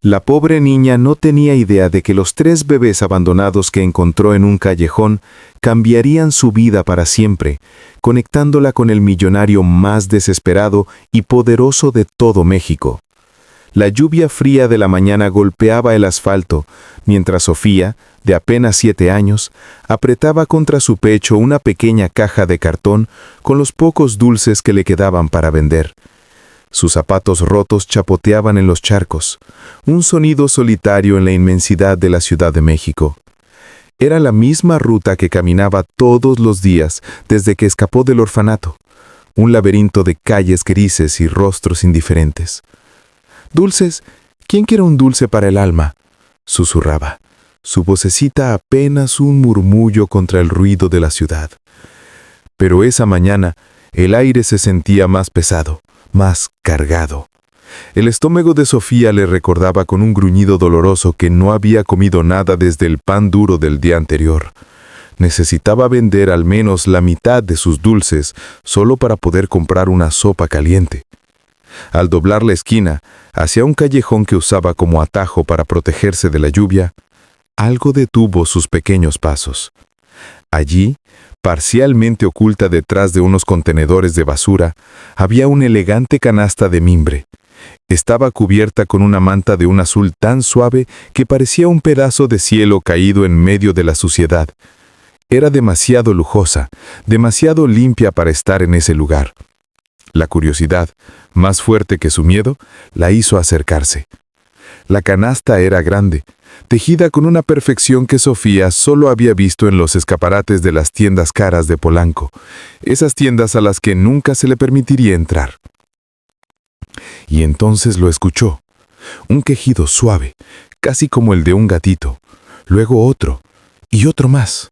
La pobre niña no tenía idea de que los 3 bebés abandonados que encontró en un callejón cambiarían su vida para siempre, conectándola con el millonario más desesperado y poderoso de todo México. La lluvia fría de la mañana golpeaba el asfalto, mientras Sofía, de apenas 7 años, apretaba contra su pecho una pequeña caja de cartón con los pocos dulces que le quedaban para vender. Sus zapatos rotos chapoteaban en los charcos, un sonido solitario en la inmensidad de la Ciudad de México. Era la misma ruta que caminaba todos los días desde que escapó del orfanato, un laberinto de calles grises y rostros indiferentes. «Dulces, ¿quién quiere un dulce para el alma?», susurraba, su vocecita apenas un murmullo contra el ruido de la ciudad. Pero esa mañana el aire se sentía más pesado, más cargado. El estómago de Sofía le recordaba con un gruñido doloroso que no había comido nada desde el pan duro del día anterior. Necesitaba vender al menos la mitad de sus dulces solo para poder comprar una sopa caliente. Al doblar la esquina, hacia un callejón que usaba como atajo para protegerse de la lluvia, algo detuvo sus pequeños pasos. Allí, parcialmente oculta detrás de unos contenedores de basura, había una elegante canasta de mimbre. Estaba cubierta con una manta de un azul tan suave que parecía un pedazo de cielo caído en medio de la suciedad. Era demasiado lujosa, demasiado limpia para estar en ese lugar. La curiosidad, más fuerte que su miedo, la hizo acercarse. La canasta era grande, tejida con una perfección que Sofía solo había visto en los escaparates de las tiendas caras de Polanco, esas tiendas a las que nunca se le permitiría entrar. Y entonces lo escuchó, un quejido suave, casi como el de un gatito, luego otro, y otro más.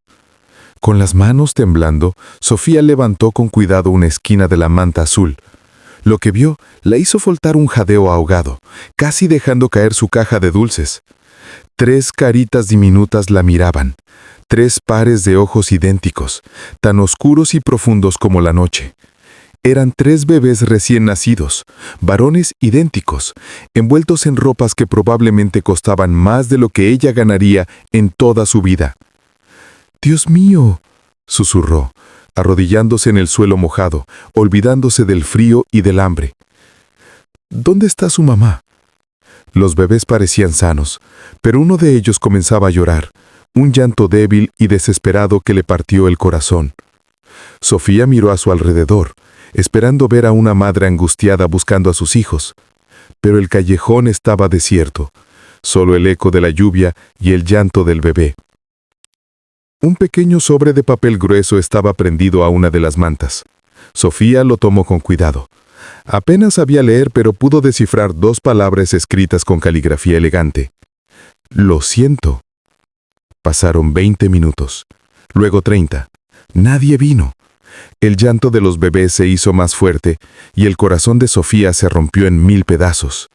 Con las manos temblando, Sofía levantó con cuidado una esquina de la manta azul. Lo que vio la hizo soltar un jadeo ahogado, casi dejando caer su caja de dulces. 3 caritas diminutas la miraban, 3 pares de ojos idénticos, tan oscuros y profundos como la noche. Eran 3 bebés recién nacidos, varones idénticos, envueltos en ropas que probablemente costaban más de lo que ella ganaría en toda su vida. «Dios mío», susurró, arrodillándose en el suelo mojado, olvidándose del frío y del hambre. «¿Dónde está su mamá?». Los bebés parecían sanos, pero uno de ellos comenzaba a llorar, un llanto débil y desesperado que le partió el corazón. Sofía miró a su alrededor, esperando ver a una madre angustiada buscando a sus hijos. Pero el callejón estaba desierto, solo el eco de la lluvia y el llanto del bebé. Un pequeño sobre de papel grueso estaba prendido a una de las mantas. Sofía lo tomó con cuidado. Apenas sabía leer, pero pudo descifrar 2 palabras escritas con caligrafía elegante. «Lo siento». Pasaron 20 minutos, luego 30. Nadie vino. El llanto de los bebés se hizo más fuerte y el corazón de Sofía se rompió en 1000 pedazos.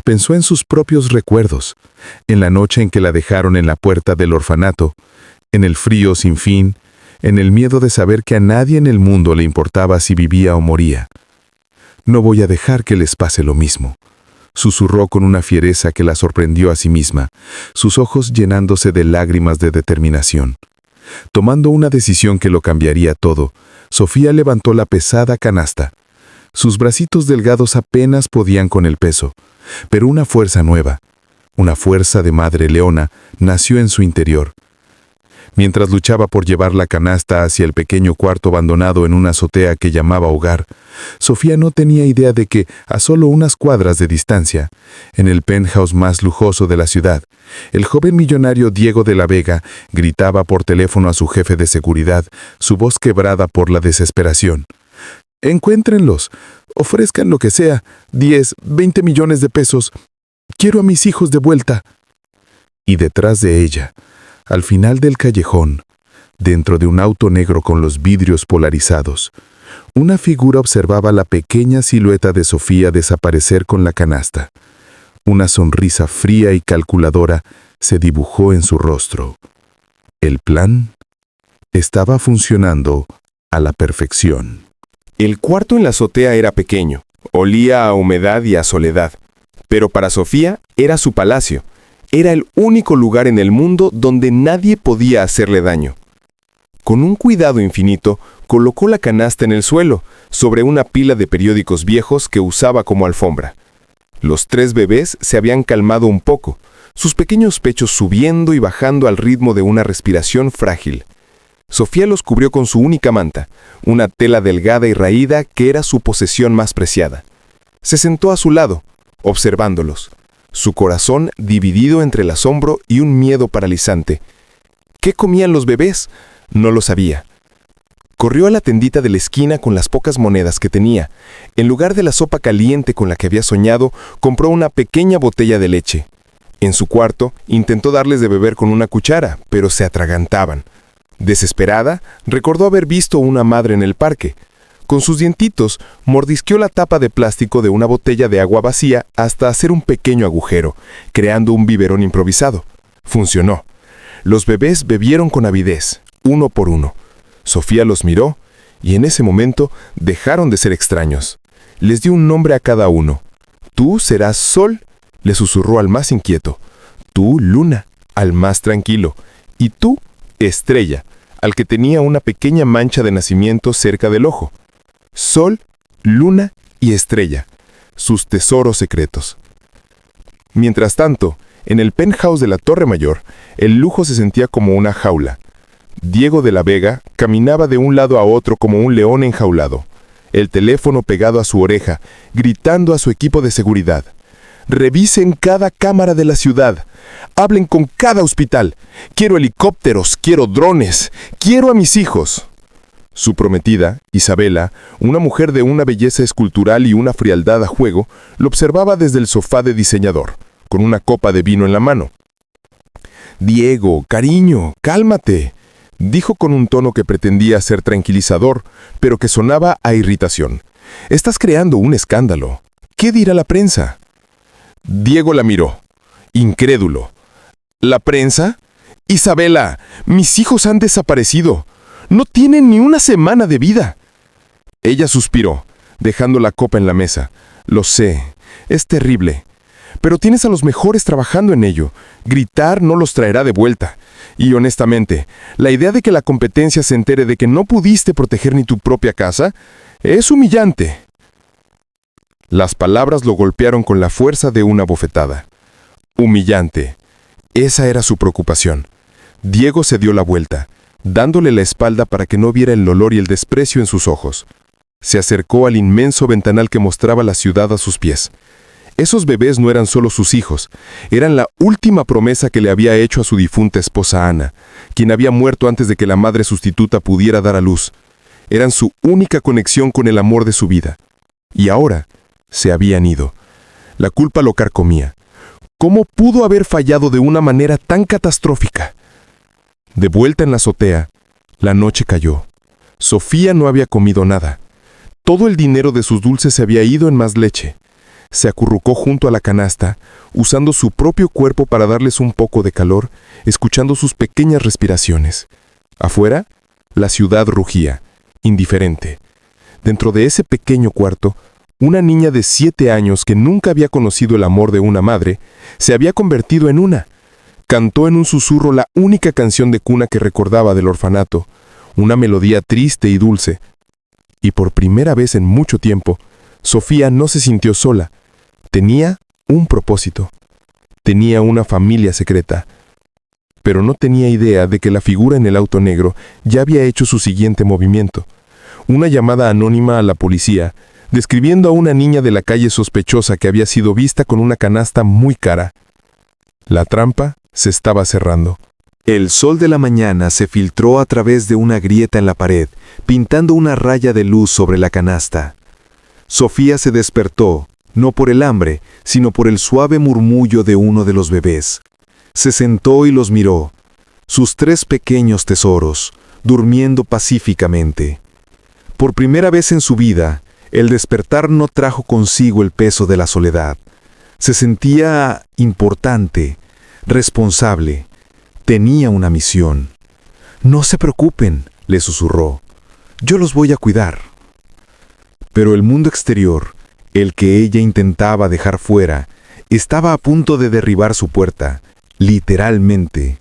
Pensó en sus propios recuerdos, en la noche en que la dejaron en la puerta del orfanato, en el frío sin fin, en el miedo de saber que a nadie en el mundo le importaba si vivía o moría. «No voy a dejar que les pase lo mismo», susurró con una fiereza que la sorprendió a sí misma, sus ojos llenándose de lágrimas de determinación. Tomando una decisión que lo cambiaría todo, Sofía levantó la pesada canasta. Sus bracitos delgados apenas podían con el peso, pero una fuerza nueva, una fuerza de madre leona, nació en su interior. Mientras luchaba por llevar la canasta hacia el pequeño cuarto abandonado en una azotea que llamaba hogar, Sofía no tenía idea de que, a solo unas cuadras de distancia, en el penthouse más lujoso de la ciudad, el joven millonario Diego de la Vega gritaba por teléfono a su jefe de seguridad, su voz quebrada por la desesperación. «Encuéntrenlos, ofrezcan lo que sea, 10, 20 millones de pesos. Quiero a mis hijos de vuelta». Y detrás de ella, al final del callejón, dentro de un auto negro con los vidrios polarizados, una figura observaba la pequeña silueta de Sofía desaparecer con la canasta. Una sonrisa fría y calculadora se dibujó en su rostro. El plan estaba funcionando a la perfección. El cuarto en la azotea era pequeño, olía a humedad y a soledad, Pero para Sofía era su palacio. Era el único lugar en el mundo donde nadie podía hacerle daño. Con un cuidado infinito, colocó la canasta en el suelo, sobre una pila de periódicos viejos que usaba como alfombra. Los 3 bebés se habían calmado un poco, sus pequeños pechos subiendo y bajando al ritmo de una respiración frágil. Sofía los cubrió con su única manta, una tela delgada y raída que era su posesión más preciada. Se sentó a su lado, observándolos, su corazón dividido entre el asombro y un miedo paralizante. ¿Qué comían los bebés? No lo sabía. Corrió a la tendita de la esquina con las pocas monedas que tenía. En lugar de la sopa caliente con la que había soñado, compró una pequeña botella de leche. En su cuarto, intentó darles de beber con una cuchara, pero se atragantaban. Desesperada, recordó haber visto una madre en el parque. Con sus dientitos, mordisqueó la tapa de plástico de una botella de agua vacía hasta hacer un pequeño agujero, creando un biberón improvisado. Funcionó. Los bebés bebieron con avidez, uno por uno. Sofía los miró, y en ese momento dejaron de ser extraños. Les dio un nombre a cada uno. Tú serás Sol, le susurró al más inquieto. Tú, Luna, al más tranquilo. Y tú, Estrella, al que tenía una pequeña mancha de nacimiento cerca del ojo. Sol, Luna y Estrella, sus tesoros secretos. Mientras tanto, en el penthouse de la Torre Mayor, el lujo se sentía como una jaula. Diego de la Vega caminaba de un lado a otro como un león enjaulado, el teléfono pegado a su oreja, gritando a su equipo de seguridad. Revisen cada cámara de la ciudad. Hablen con cada hospital. Quiero helicópteros, quiero drones, quiero a mis hijos. Su prometida, Isabela, una mujer de una belleza escultural y una frialdad a juego, lo observaba desde el sofá de diseñador, con una copa de vino en la mano. «Diego, cariño, cálmate», dijo con un tono que pretendía ser tranquilizador, pero que sonaba a irritación. «Estás creando un escándalo. ¿Qué dirá la prensa?» Diego la miró, incrédulo. «¿La prensa? Isabela, mis hijos han desaparecido. No tienen ni una semana de vida». Ella suspiró, dejando la copa en la mesa. «Lo sé, es terrible. Pero tienes a los mejores trabajando en ello. Gritar no los traerá de vuelta. Y honestamente, la idea de que la competencia se entere de que no pudiste proteger ni tu propia casa es humillante». Las palabras lo golpearon con la fuerza de una bofetada. Humillante. Esa era su preocupación. Diego se dio la vuelta, dándole la espalda para que no viera el dolor y el desprecio en sus ojos. Se acercó al inmenso ventanal que mostraba la ciudad a sus pies. Esos bebés no eran solo sus hijos, eran la última promesa que le había hecho a su difunta esposa Ana, quien había muerto antes de que la madre sustituta pudiera dar a luz. Eran su única conexión con el amor de su vida. Y ahora se habían ido. La culpa lo carcomía. ¿Cómo pudo haber fallado de una manera tan catastrófica? De vuelta en la azotea, la noche cayó. Sofía no había comido nada. Todo el dinero de sus dulces se había ido en más leche. Se acurrucó junto a la canasta, usando su propio cuerpo para darles un poco de calor, escuchando sus pequeñas respiraciones. Afuera, la ciudad rugía, indiferente. Dentro de ese pequeño cuarto, una niña de 7 años que nunca había conocido el amor de una madre, se había convertido en una. Cantó en un susurro la única canción de cuna que recordaba del orfanato, una melodía triste y dulce. Y por primera vez en mucho tiempo, Sofía no se sintió sola. Tenía un propósito. Tenía una familia secreta. Pero no tenía idea de que la figura en el auto negro ya había hecho su siguiente movimiento. Una llamada anónima a la policía, describiendo a una niña de la calle sospechosa que había sido vista con una canasta muy cara. La trampa se estaba cerrando. El sol de la mañana se filtró a través de una grieta en la pared, pintando una raya de luz sobre la canasta. Sofía se despertó, no por el hambre, sino por el suave murmullo de uno de los bebés. Se sentó y los miró, sus 3 pequeños tesoros, durmiendo pacíficamente. Por primera vez en su vida, el despertar no trajo consigo el peso de la soledad. Se sentía importante, responsable. Tenía una misión. «No se preocupen», le susurró. «Yo los voy a cuidar». Pero el mundo exterior, el que ella intentaba dejar fuera, Estaba a punto de derribar su puerta, literalmente.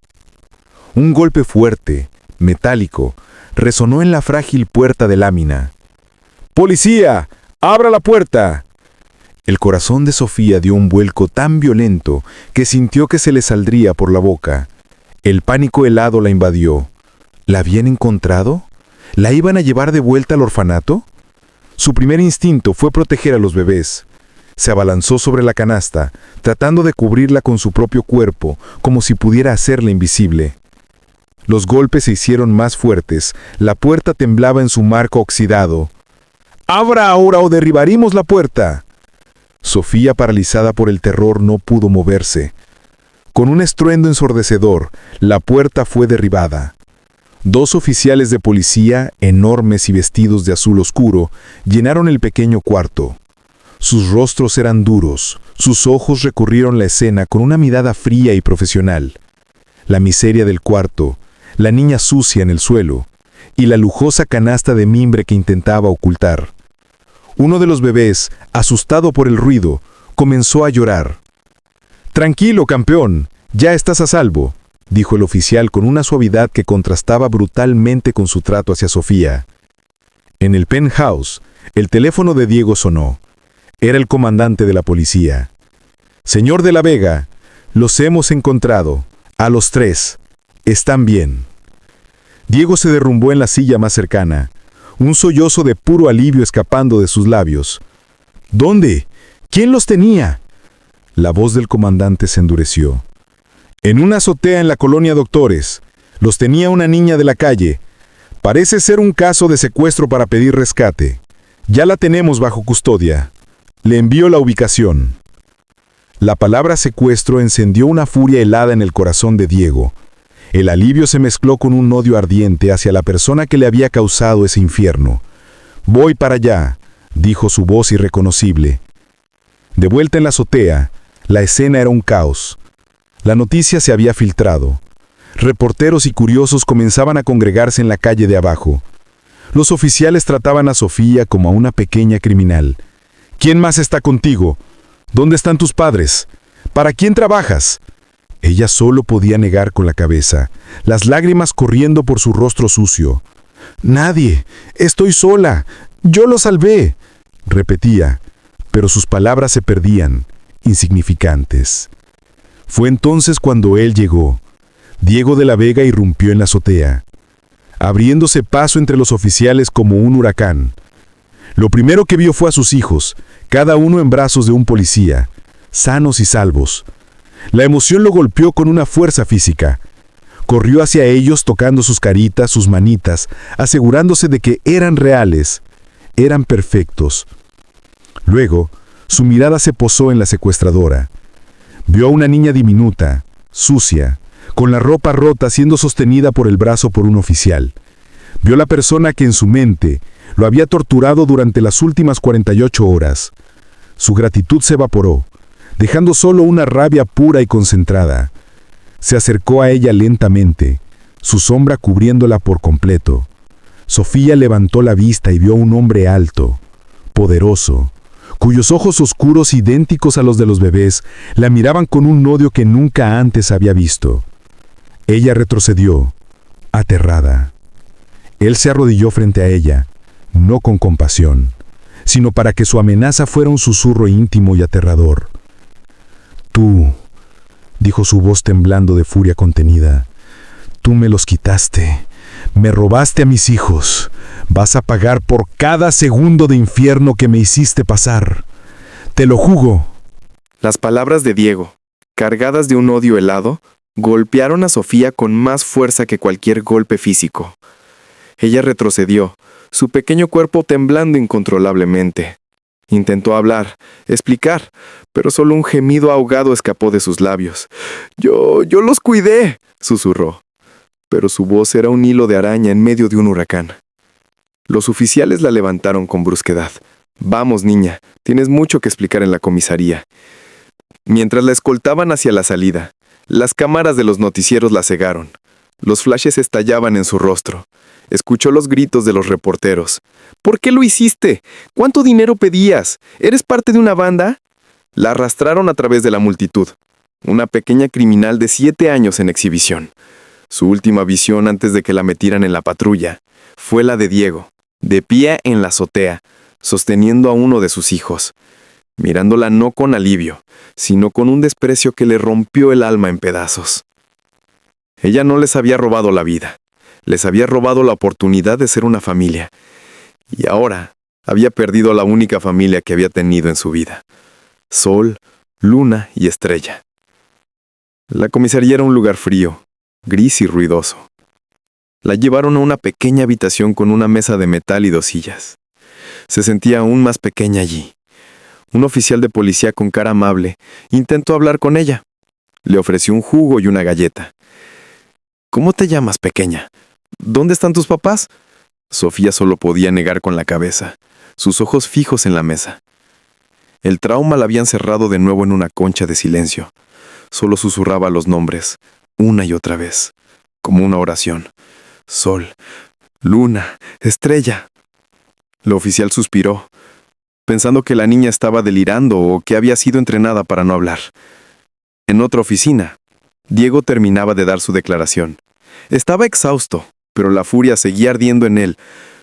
Un golpe fuerte, metálico, resonó en la frágil puerta de lámina. ¡Policía! ¡Abra la puerta! El corazón de Sofía dio un vuelco tan violento que sintió que se le saldría por la boca. El pánico helado la invadió. ¿La habían encontrado? ¿La iban a llevar de vuelta al orfanato? Su primer instinto fue proteger a los bebés. Se abalanzó sobre la canasta, tratando de cubrirla con su propio cuerpo, como si pudiera hacerla invisible. Los golpes se hicieron más fuertes, la puerta temblaba en su marco oxidado. ¡Abra ahora o derribaremos la puerta! Sofía, paralizada por el terror, no pudo moverse. Con un estruendo ensordecedor, la puerta fue derribada. 2 oficiales de policía, enormes y vestidos de azul oscuro, llenaron el pequeño cuarto. Sus rostros eran duros, sus ojos recorrieron la escena con una mirada fría y profesional. La miseria del cuarto, la niña sucia en el suelo, y la lujosa canasta de mimbre que intentaba ocultar. Uno de los bebés, asustado por el ruido, comenzó a llorar. «Tranquilo, campeón, ya estás a salvo», dijo el oficial con una suavidad que contrastaba brutalmente con su trato hacia Sofía. En el penthouse, el teléfono de Diego sonó. Era el comandante de la policía. «Señor de la Vega, los hemos encontrado. A los 3. Están bien». Diego se derrumbó en la silla más cercana, un sollozo de puro alivio escapando de sus labios. «¿Dónde? ¿Quién los tenía?» La voz del comandante se endureció. «En una azotea en la colonia Doctores. Los tenía una niña de la calle. Parece ser un caso de secuestro para pedir rescate. Ya la tenemos bajo custodia. Le envío la ubicación». La palabra secuestro encendió una furia helada en el corazón de Diego. El alivio se mezcló con un odio ardiente hacia la persona que le había causado ese infierno. «Voy para allá», dijo su voz irreconocible. De vuelta en la azotea, la escena era un caos. La noticia se había filtrado. Reporteros y curiosos comenzaban a congregarse en la calle de abajo. Los oficiales trataban a Sofía como a una pequeña criminal. «¿Quién más está contigo? ¿Dónde están tus padres? ¿Para quién trabajas?» Ella solo podía negar con la cabeza, las lágrimas corriendo por su rostro sucio. «Nadie. Estoy sola. Yo lo salvé», repetía, pero sus palabras se perdían, insignificantes. Fue entonces cuando él llegó. Diego de la Vega irrumpió en la azotea, abriéndose paso entre los oficiales como un huracán. Lo primero que vio fue a sus hijos, cada uno en brazos de un policía, sanos y salvos. La emoción lo golpeó con una fuerza física. Corrió hacia ellos tocando sus caritas, sus manitas, asegurándose de que eran reales, eran perfectos. Luego, su mirada se posó en la secuestradora. Vio a una niña diminuta, sucia, con la ropa rota siendo sostenida por el brazo por un oficial. Vio la persona que en su mente lo había torturado durante las últimas 48 horas. Su gratitud se evaporó, dejando solo una rabia pura y concentrada. Se acercó a ella lentamente, su sombra cubriéndola por completo. Sofía levantó la vista y vio a un hombre alto, poderoso, cuyos ojos oscuros idénticos a los de los bebés la miraban con un odio que nunca antes había visto. Ella retrocedió, aterrada. Él se arrodilló frente a ella, no con compasión, sino para que su amenaza fuera un susurro íntimo y aterrador. «Tú», dijo su voz temblando de furia contenida, «tú me los quitaste, me robaste a mis hijos, vas a pagar por cada segundo de infierno que me hiciste pasar. Te lo juro». Las palabras de Diego, cargadas de un odio helado, golpearon a Sofía con más fuerza que cualquier golpe físico. Ella retrocedió, su pequeño cuerpo temblando incontrolablemente. Intentó hablar, explicar, pero solo un gemido ahogado escapó de sus labios. Yo los cuidé», susurró, pero su voz era un hilo de araña en medio de un huracán. Los oficiales la levantaron con brusquedad. «Vamos, niña, tienes mucho que explicar en la comisaría». Mientras la escoltaban hacia la salida, las cámaras de los noticieros la cegaron. Los flashes estallaban en su rostro. Escuchó los gritos de los reporteros. «¿Por qué lo hiciste? ¿Cuánto dinero pedías? ¿Eres parte de una banda?» La arrastraron a través de la multitud. Una pequeña criminal de 7 años en exhibición. Su última visión antes de que la metieran en la patrulla fue la de Diego, de pie en la azotea, sosteniendo a uno de sus hijos, mirándola no con alivio, sino con un desprecio que le rompió el alma en pedazos. Ella no les había robado la vida, les había robado la oportunidad de ser una familia, y ahora había perdido la única familia que había tenido en su vida: Sol, Luna y Estrella. La comisaría era un lugar frío, gris y ruidoso. La llevaron a una pequeña habitación con una mesa de metal y 2 sillas. Se sentía aún más pequeña allí. Un oficial de policía con cara amable intentó hablar con ella. Le ofreció un jugo y una galleta. ¿Cómo te llamas, pequeña? ¿Dónde están tus papás? Sofía solo podía negar con la cabeza, sus ojos fijos en la mesa. El trauma la había encerrado de nuevo en una concha de silencio. Solo susurraba los nombres, una y otra vez, como una oración. Sol, Luna, Estrella. La oficial suspiró, pensando que la niña estaba delirando o que había sido entrenada para no hablar. En otra oficina, Diego terminaba de dar su declaración. Estaba exhausto, pero la furia seguía ardiendo en él.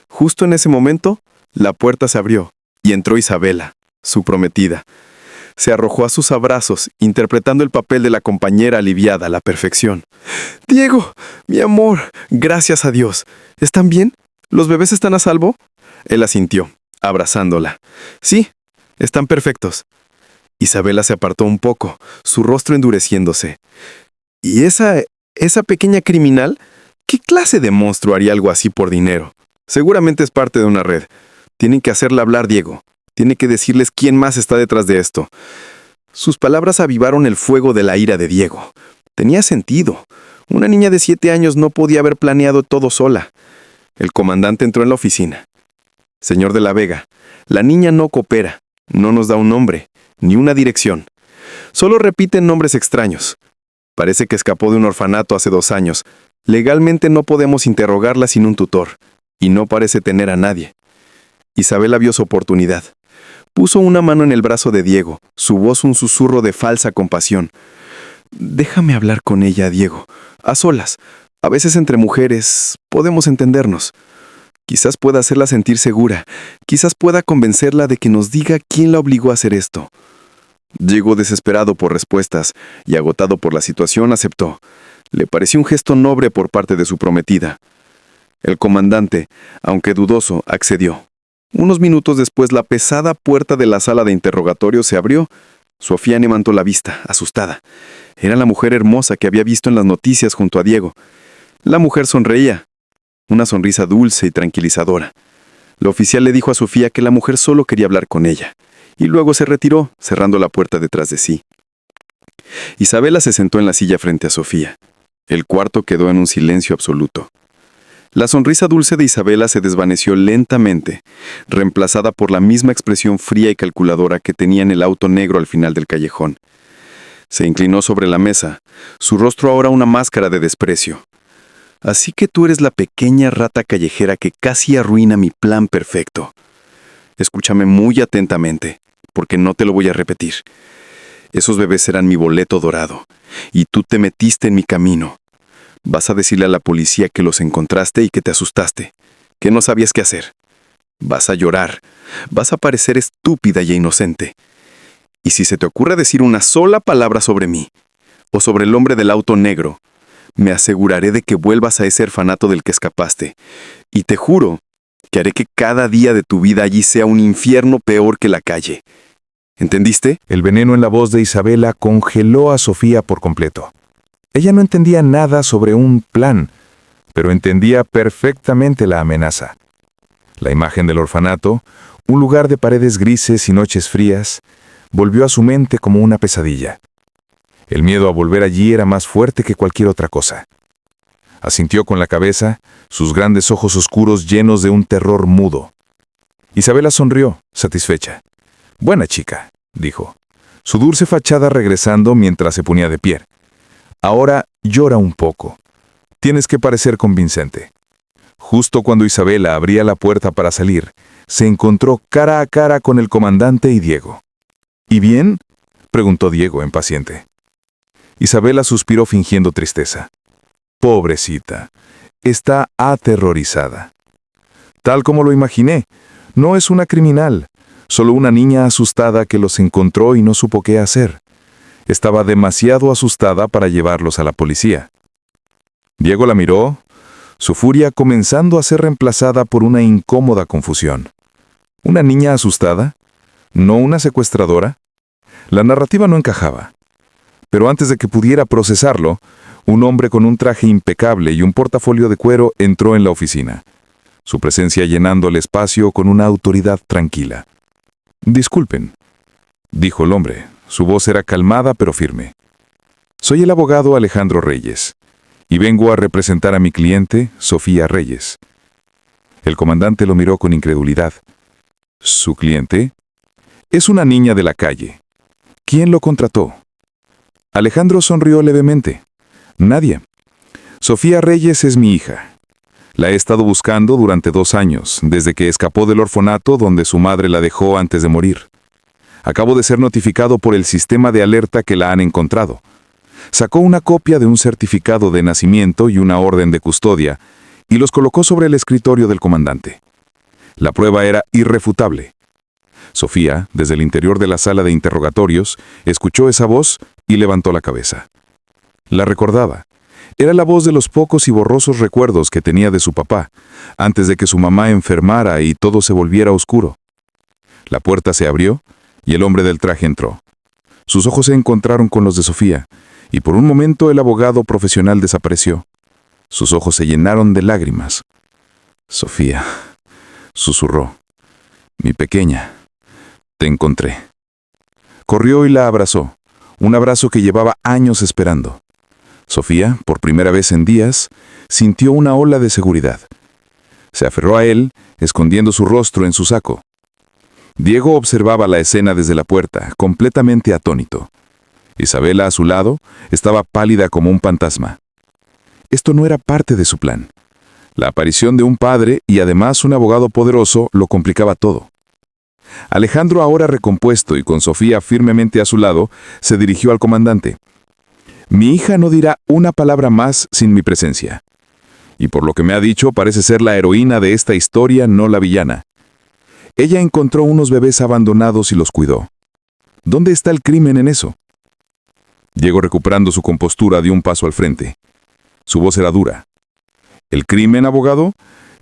Justo en ese momento, la puerta se abrió y entró Isabela, su prometida. Se arrojó a sus abrazos, interpretando el papel de la compañera aliviada a la perfección. «Diego, mi amor, gracias a Dios. ¿Están bien? ¿Los bebés están a salvo?» Él asintió, abrazándola. «Sí, están perfectos». Isabela se apartó un poco, su rostro endureciéndose. «¿Y esa pequeña criminal? ¿Qué clase de monstruo haría algo así por dinero? Seguramente es parte de una red. Tienen que hacerla hablar, Diego. Tiene que decirles quién más está detrás de esto». Sus palabras avivaron el fuego de la ira de Diego. Tenía sentido. Una niña de 7 años no podía haber planeado todo sola. El comandante entró en la oficina. «Señor de la Vega, la niña no coopera, no nos da un nombre, ni una dirección. Solo repite nombres extraños. Parece que escapó de un orfanato hace 2 años. Legalmente no podemos interrogarla sin un tutor, y no parece tener a nadie». Isabela vio su oportunidad. Puso una mano en el brazo de Diego, su voz un susurro de falsa compasión. «Déjame hablar con ella, Diego, a solas. A veces entre mujeres podemos entendernos. Quizás pueda hacerla sentir segura, quizás pueda convencerla de que nos diga quién la obligó a hacer esto». Diego, desesperado por respuestas y agotado por la situación, aceptó. Le pareció un gesto noble por parte de su prometida. El comandante, aunque dudoso, accedió. Unos minutos después, la pesada puerta de la sala de interrogatorio se abrió. Sofía levantó la vista, asustada. Era la mujer hermosa que había visto en las noticias junto a Diego. La mujer sonreía, una sonrisa dulce y tranquilizadora. La oficial le dijo a Sofía que la mujer solo quería hablar con ella, y luego se retiró, cerrando la puerta detrás de sí. Isabela se sentó en la silla frente a Sofía. El cuarto quedó en un silencio absoluto. La sonrisa dulce de Isabela se desvaneció lentamente, reemplazada por la misma expresión fría y calculadora que tenía en el auto negro al final del callejón. Se inclinó sobre la mesa, su rostro ahora una máscara de desprecio. «Así que tú eres la pequeña rata callejera que casi arruina mi plan perfecto. Escúchame muy atentamente, porque no te lo voy a repetir. Esos bebés serán mi boleto dorado, y tú te metiste en mi camino. Vas a decirle a la policía que los encontraste y que te asustaste, que no sabías qué hacer. Vas a llorar, vas a parecer estúpida y inocente. Y si se te ocurre decir una sola palabra sobre mí, o sobre el hombre del auto negro, me aseguraré de que vuelvas a ese orfanato del que escapaste. Y te juro que haré que cada día de tu vida allí sea un infierno peor que la calle. ¿Entendiste?» El veneno en la voz de Isabela congeló a Sofía por completo. Ella no entendía nada sobre un plan, pero entendía perfectamente la amenaza. La imagen del orfanato, un lugar de paredes grises y noches frías, volvió a su mente como una pesadilla. El miedo a volver allí era más fuerte que cualquier otra cosa. Asintió con la cabeza, sus grandes ojos oscuros llenos de un terror mudo. Isabela sonrió, satisfecha. «Buena chica», dijo, su dulce fachada regresando mientras se ponía de pie. «Ahora llora un poco. Tienes que parecer convincente». Justo cuando Isabela abría la puerta para salir, se encontró cara a cara con el comandante y Diego. «¿Y bien?», preguntó Diego, impaciente. Isabela suspiró fingiendo tristeza. Pobrecita, está aterrorizada. Tal como lo imaginé, no es una criminal, solo una niña asustada que los encontró y no supo qué hacer. Estaba demasiado asustada para llevarlos a la policía. Diego la miró, su furia comenzando a ser reemplazada por una incómoda confusión. ¿Una niña asustada? ¿No una secuestradora? La narrativa no encajaba. Pero antes de que pudiera procesarlo, un hombre con un traje impecable y un portafolio de cuero entró en la oficina, su presencia llenando el espacio con una autoridad tranquila. «Disculpen», dijo el hombre. Su voz era calmada pero firme. «Soy el abogado Alejandro Reyes, y vengo a representar a mi cliente, Sofía Reyes». El comandante lo miró con incredulidad. «¿Su cliente?» «Es una niña de la calle». «¿Quién lo contrató?» Alejandro sonrió levemente. «Nadie. Sofía Reyes es mi hija. La he estado buscando durante 2 años, desde que escapó del orfanato donde su madre la dejó antes de morir. Acabo de ser notificado por el sistema de alerta que la han encontrado. Sacó una copia de un certificado de nacimiento y una orden de custodia y los colocó sobre el escritorio del comandante. La prueba era irrefutable. Sofía, desde el interior de la sala de interrogatorios, escuchó esa voz y levantó la cabeza. La recordaba. Era la voz de los pocos y borrosos recuerdos que tenía de su papá, antes de que su mamá enfermara y todo se volviera oscuro. La puerta se abrió y el hombre del traje entró. Sus ojos se encontraron con los de Sofía, y por un momento el abogado profesional desapareció. Sus ojos se llenaron de lágrimas. «Sofía», susurró, «mi pequeña, te encontré». Corrió y la abrazó, un abrazo que llevaba años esperando. Sofía, por primera vez en días, sintió una ola de seguridad. Se aferró a él, escondiendo su rostro en su saco. Diego observaba la escena desde la puerta, completamente atónito. Isabela, a su lado, estaba pálida como un fantasma. Esto no era parte de su plan. La aparición de un padre y además un abogado poderoso lo complicaba todo. Alejandro, ahora recompuesto y con Sofía firmemente a su lado, se dirigió al comandante. «Mi hija no dirá una palabra más sin mi presencia. Y por lo que me ha dicho, parece ser la heroína de esta historia, no la villana. Ella encontró unos bebés abandonados y los cuidó. ¿Dónde está el crimen en eso?» Diego, recuperando su compostura, dio un paso al frente. Su voz era dura. «¿El crimen, abogado?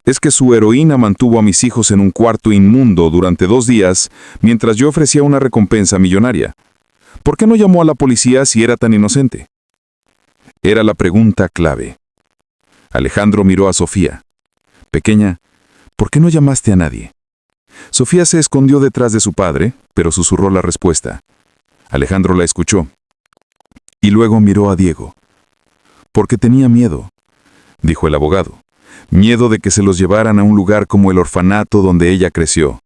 Es que su heroína mantuvo a mis hijos en un cuarto inmundo durante 2 días mientras yo ofrecía una recompensa millonaria. ¿Por qué no llamó a la policía si era tan inocente?» Era la pregunta clave. Alejandro miró a Sofía. «Pequeña, ¿por qué no llamaste a nadie?» Sofía se escondió detrás de su padre, pero susurró la respuesta. Alejandro la escuchó. Y luego miró a Diego. «Porque tenía miedo», dijo el abogado. «Miedo de que se los llevaran a un lugar como el orfanato donde ella creció,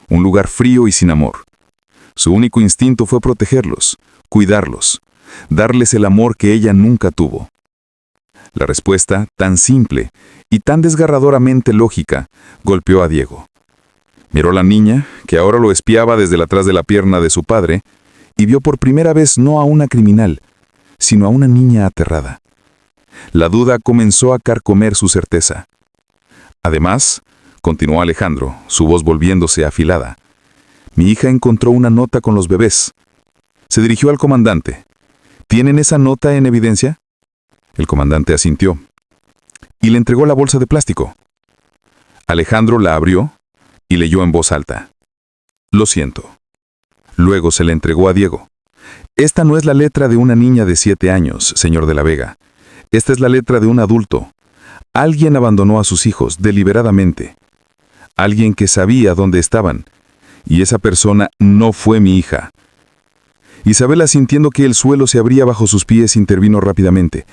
un lugar frío y sin amor. Su único instinto fue protegerlos, cuidarlos, darles el amor que ella nunca tuvo». La respuesta, tan simple y tan desgarradoramente lógica, golpeó a Diego. Miró a la niña, que ahora lo espiaba desde atrás de la pierna de su padre, y vio por primera vez no a una criminal, sino a una niña aterrada. La duda comenzó a carcomer su certeza. «Además», continuó Alejandro, su voz volviéndose afilada, «mi hija encontró una nota con los bebés». Se dirigió al comandante. «¿Tienen esa nota en evidencia?» El comandante asintió. «Y le entregó la bolsa de plástico». Alejandro la abrió y leyó en voz alta. «Lo siento». Luego se le entregó a Diego. «Esta no es la letra de una niña de 7 años, señor de la Vega. Esta es la letra de un adulto. Alguien abandonó a sus hijos deliberadamente. Alguien que sabía dónde estaban. Y esa persona no fue mi hija». Isabela, sintiendo que el suelo se abría bajo sus pies, intervino rápidamente.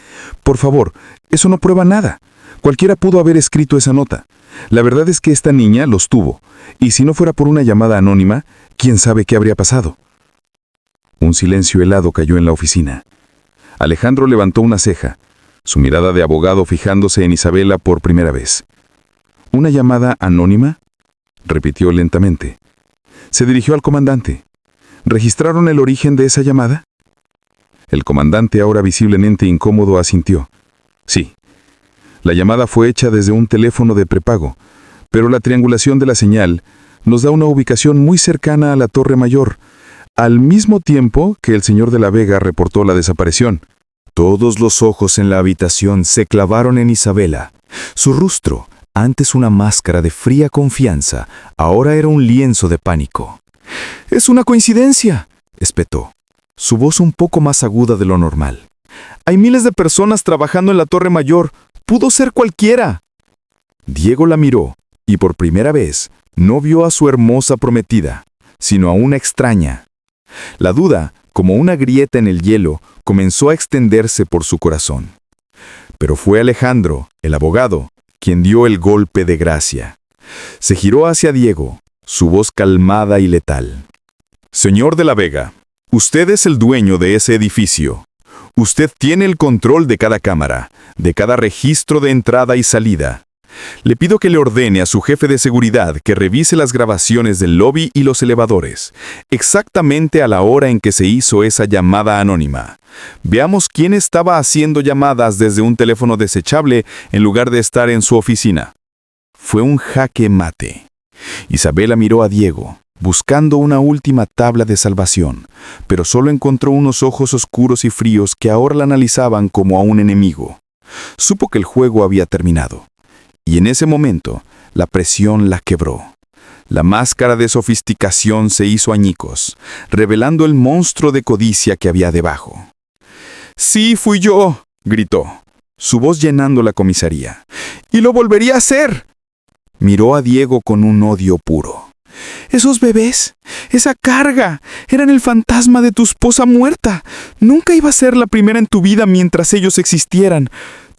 «Por favor, eso no prueba nada. Cualquiera pudo haber escrito esa nota. La verdad es que esta niña los tuvo, y si no fuera por una llamada anónima, ¿quién sabe qué habría pasado?» Un silencio helado cayó en la oficina. Alejandro levantó una ceja, su mirada de abogado fijándose en Isabela por primera vez. «¿Una llamada anónima?», repitió lentamente. Se dirigió al comandante. ¿Registraron el origen de esa llamada? El comandante, ahora visiblemente incómodo, asintió. Sí. La llamada fue hecha desde un teléfono de prepago, pero la triangulación de la señal nos da una ubicación muy cercana a la Torre Mayor, al mismo tiempo que el señor de la Vega reportó la desaparición. Todos los ojos en la habitación se clavaron en Isabela. Su rostro, antes una máscara de fría confianza, ahora era un lienzo de pánico. «Es una coincidencia», espetó, su voz un poco más aguda de lo normal. «Hay miles de personas trabajando en la Torre Mayor. Pudo ser cualquiera». Diego la miró, y por primera vez no vio a su hermosa prometida, sino a una extraña. La duda, como una grieta en el hielo, comenzó a extenderse por su corazón. Pero fue Alejandro, el abogado, quien dio el golpe de gracia. Se giró hacia Diego, su voz calmada y letal. «Señor de la Vega, usted es el dueño de ese edificio. Usted tiene el control de cada cámara, de cada registro de entrada y salida. Le pido que le ordene a su jefe de seguridad que revise las grabaciones del lobby y los elevadores, exactamente a la hora en que se hizo esa llamada anónima. Veamos quién estaba haciendo llamadas desde un teléfono desechable en lugar de estar en su oficina». Fue un jaque mate. Isabela miró a Diego, buscando una última tabla de salvación, pero solo encontró unos ojos oscuros y fríos que ahora la analizaban como a un enemigo. Supo que el juego había terminado. Y en ese momento, la presión la quebró. La máscara de sofisticación se hizo añicos, revelando el monstruo de codicia que había debajo. «Sí, fui yo», gritó, su voz llenando la comisaría. «Y lo volvería a hacer». Miró a Diego con un odio puro. «Esos bebés, esa carga, eran el fantasma de tu esposa muerta. Nunca iba a ser la primera en tu vida mientras ellos existieran.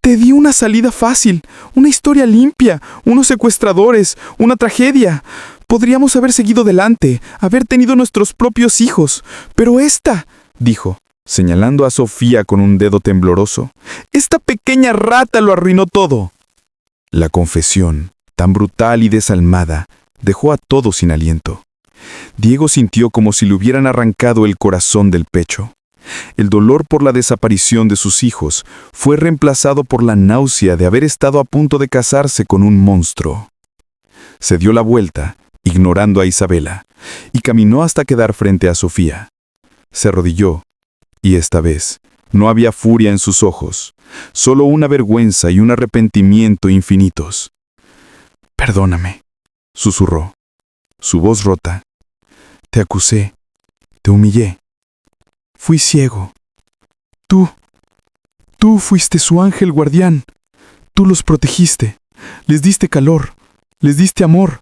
Te di una salida fácil, una historia limpia, unos secuestradores, una tragedia. Podríamos haber seguido adelante, haber tenido nuestros propios hijos. Pero esta», dijo, señalando a Sofía con un dedo tembloroso, «esta pequeña rata lo arruinó todo». La confesión, tan brutal y desalmada, dejó a todos sin aliento. Diego sintió como si le hubieran arrancado el corazón del pecho. El dolor por la desaparición de sus hijos fue reemplazado por la náusea de haber estado a punto de casarse con un monstruo. Se dio la vuelta, ignorando a Isabela, y caminó hasta quedar frente a Sofía. Se arrodilló, y esta vez no había furia en sus ojos, solo una vergüenza y un arrepentimiento infinitos. «Perdóname», susurró, su voz rota. «Te acusé, te humillé. Fui ciego. Tú fuiste su ángel guardián. Tú los protegiste. Les diste calor. Les diste amor.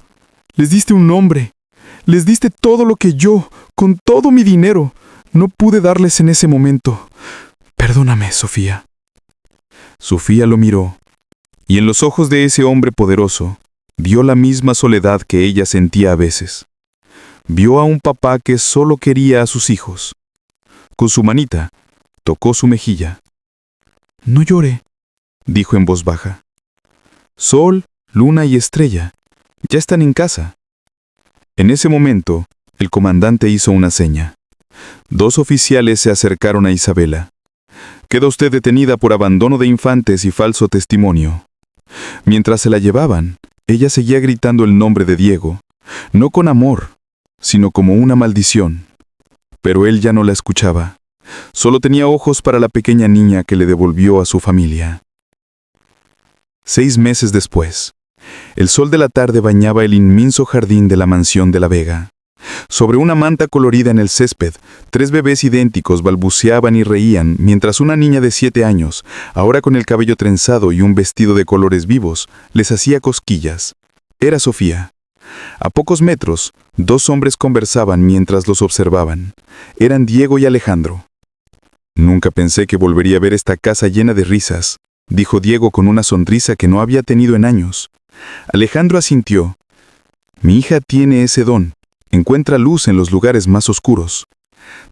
Les diste un nombre. Les diste todo lo que yo, con todo mi dinero, no pude darles en ese momento. Perdóname, Sofía». Sofía lo miró, y en los ojos de ese hombre poderoso, vio la misma soledad que ella sentía a veces. Vio a un papá que solo quería a sus hijos. Con su manita, tocó su mejilla. «No llore», dijo en voz baja. «Sol, luna y estrella ya están en casa». En ese momento, el comandante hizo una seña. 2 oficiales se acercaron a Isabela. «Queda usted detenida por abandono de infantes y falso testimonio». Mientras se la llevaban, ella seguía gritando el nombre de Diego, no con amor, sino como una maldición. Pero él ya no la escuchaba. Solo tenía ojos para la pequeña niña que le devolvió a su familia. 6 meses después, el sol de la tarde bañaba el inmenso jardín de la mansión de la Vega. Sobre una manta colorida en el césped, 3 bebés idénticos balbuceaban y reían, mientras una niña de 7 años, ahora con el cabello trenzado y un vestido de colores vivos, les hacía cosquillas. Era Sofía. A pocos metros, 2 hombres conversaban mientras los observaban. Eran Diego y Alejandro. «Nunca pensé que volvería a ver esta casa llena de risas», dijo Diego con una sonrisa que no había tenido en años. Alejandro asintió. «Mi hija tiene ese don. Encuentra luz en los lugares más oscuros».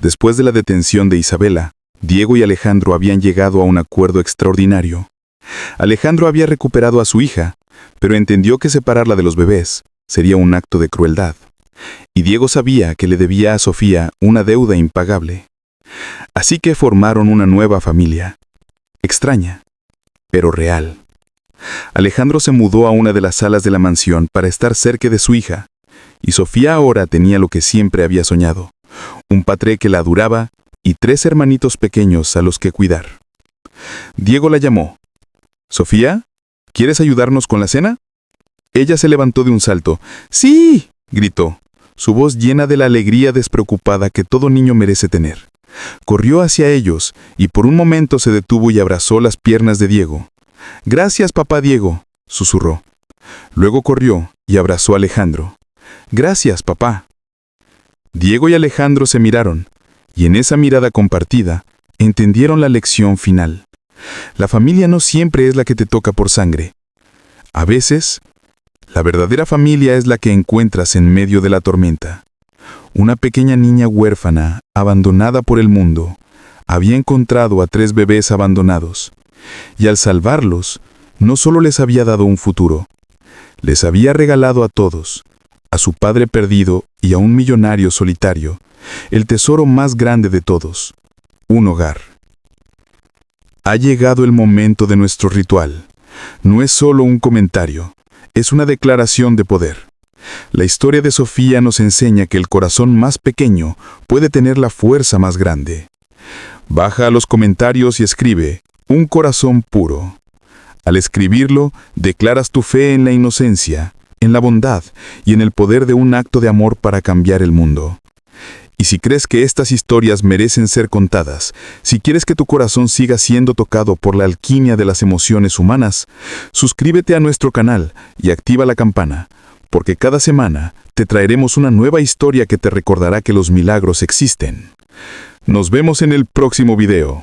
Después de la detención de Isabela, Diego y Alejandro habían llegado a un acuerdo extraordinario. Alejandro había recuperado a su hija, pero entendió que separarla de los bebés sería un acto de crueldad. Y Diego sabía que le debía a Sofía una deuda impagable. Así que formaron una nueva familia. Extraña, pero real. Alejandro se mudó a una de las salas de la mansión para estar cerca de su hija, y Sofía ahora tenía lo que siempre había soñado: un patré que la adoraba y 3 hermanitos pequeños a los que cuidar. Diego la llamó. «Sofía, ¿quieres ayudarnos con la cena?» Ella se levantó de un salto. «¡Sí!», gritó, su voz llena de la alegría despreocupada que todo niño merece tener. Corrió hacia ellos y por un momento se detuvo y abrazó las piernas de Diego. «Gracias, papá Diego», susurró. Luego corrió y abrazó a Alejandro. «Gracias, papá». Diego y Alejandro se miraron, y en esa mirada compartida, entendieron la lección final. La familia no siempre es la que te toca por sangre. A veces, la verdadera familia es la que encuentras en medio de la tormenta. Una pequeña niña huérfana, abandonada por el mundo, había encontrado a 3 bebés abandonados, y al salvarlos, no solo les había dado un futuro, les había regalado a todos, a su padre perdido y a un millonario solitario, el tesoro más grande de todos: un hogar. Ha llegado el momento de nuestro ritual. No es solo un comentario, es una declaración de poder. La historia de Sofía nos enseña que el corazón más pequeño puede tener la fuerza más grande. Baja a los comentarios y escribe: un corazón puro. Al escribirlo, declaras tu fe en la inocencia, en la bondad y en el poder de un acto de amor para cambiar el mundo. Y si crees que estas historias merecen ser contadas, si quieres que tu corazón siga siendo tocado por la alquimia de las emociones humanas, suscríbete a nuestro canal y activa la campana, porque cada semana te traeremos una nueva historia que te recordará que los milagros existen. Nos vemos en el próximo video.